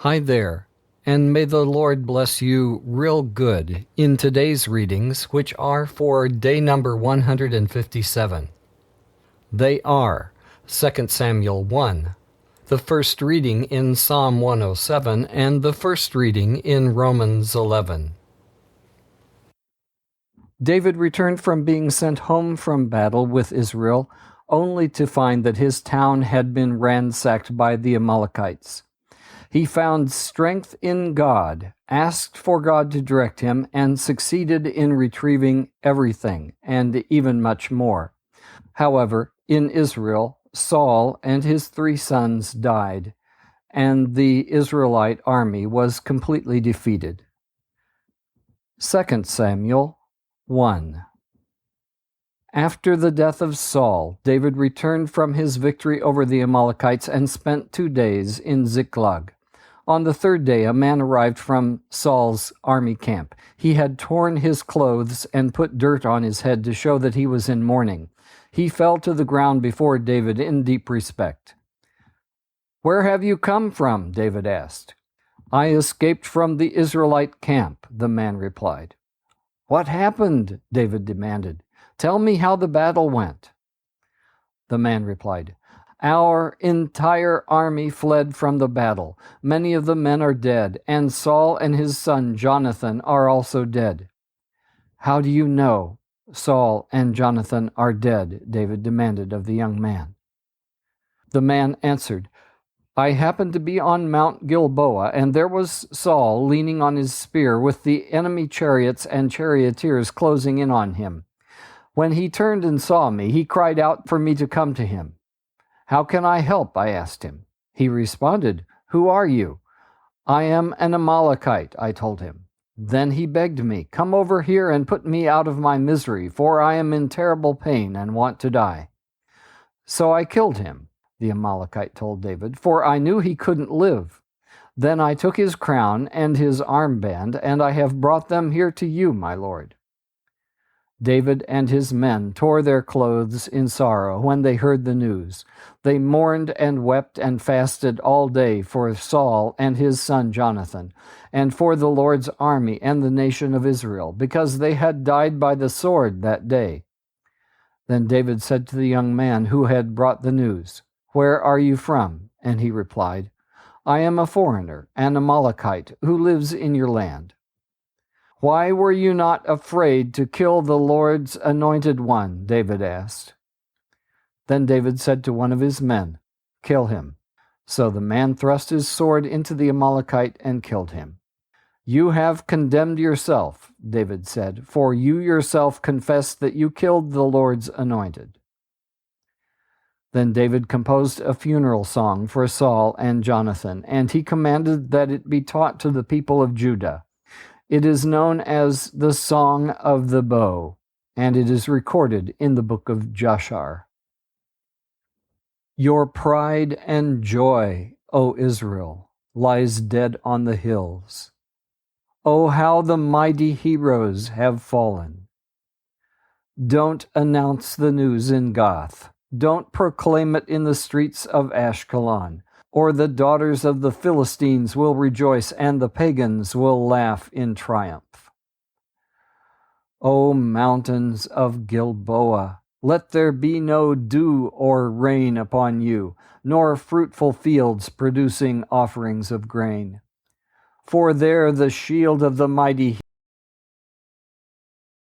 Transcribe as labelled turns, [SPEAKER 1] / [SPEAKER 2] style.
[SPEAKER 1] Hi there, and may the Lord bless you real good in today's readings, which are for day number 157. They are 2 Samuel 1, the first reading in Psalm 107, and the first reading in Romans 11. David returned from being sent home from battle with Israel, only to find that his town had been ransacked by the Amalekites. He found strength in God, asked for God to direct him, and succeeded in retrieving everything, and even much more. However, in Israel, Saul and his 3 sons died, and the Israelite army was completely defeated. 2 Samuel 1. After the death of Saul, David returned from his victory over the Amalekites and spent 2 days in Ziklag. On the 3rd day, a man arrived from Saul's army camp. He had torn his clothes and put dirt on his head to show that he was in mourning. He fell to the ground before David in deep respect. "Where have you come from?" David asked. "I escaped from the Israelite camp," the man replied. "What happened?" David demanded. "Tell me how the battle went." The man replied, "Our entire army fled from the battle. Many of the men are dead, and Saul and his son Jonathan are also dead." "How do you know Saul and Jonathan are dead?" David demanded of the young man. The man answered, "I happened to be on Mount Gilboa, and there was Saul leaning on his spear with the enemy chariots and charioteers closing in on him. When he turned and saw me, he cried out for me to come to him. 'How can I help?' I asked him. He responded, 'Who are you?' 'I am an Amalekite,' I told him. Then he begged me, 'Come over here and put me out of my misery, for I am in terrible pain and want to die.' So I killed him," the Amalekite told David, "for I knew he couldn't live. Then I took his crown and his armband, and I have brought them here to you, my lord." David and his men tore their clothes in sorrow when they heard the news. They mourned and wept and fasted all day for Saul and his son Jonathan, and for the Lord's army and the nation of Israel, because they had died by the sword that day. Then David said to the young man who had brought the news, "Where are you from?" And he replied, "I am a foreigner, an Amalekite, who lives in your land." "Why were you not afraid to kill the Lord's anointed one?" David asked. Then David said to one of his men, "Kill him." So the man thrust his sword into the Amalekite and killed him. "You have condemned yourself," David said, "for you yourself confessed that you killed the Lord's anointed." Then David composed a funeral song for Saul and Jonathan, and he commanded that it be taught to the people of Judah. It is known as the Song of the Bow, and it is recorded in the book of Jashar. Your pride and joy, O Israel, lies dead on the hills. Oh, how the mighty heroes have fallen. Don't announce the news in Gath. Don't proclaim it in the streets of Ashkelon. Or the daughters of the Philistines will rejoice, and the pagans will laugh in triumph. O mountains of Gilboa, let there be no dew or rain upon you, nor fruitful fields producing offerings of grain. For there the shield of the mighty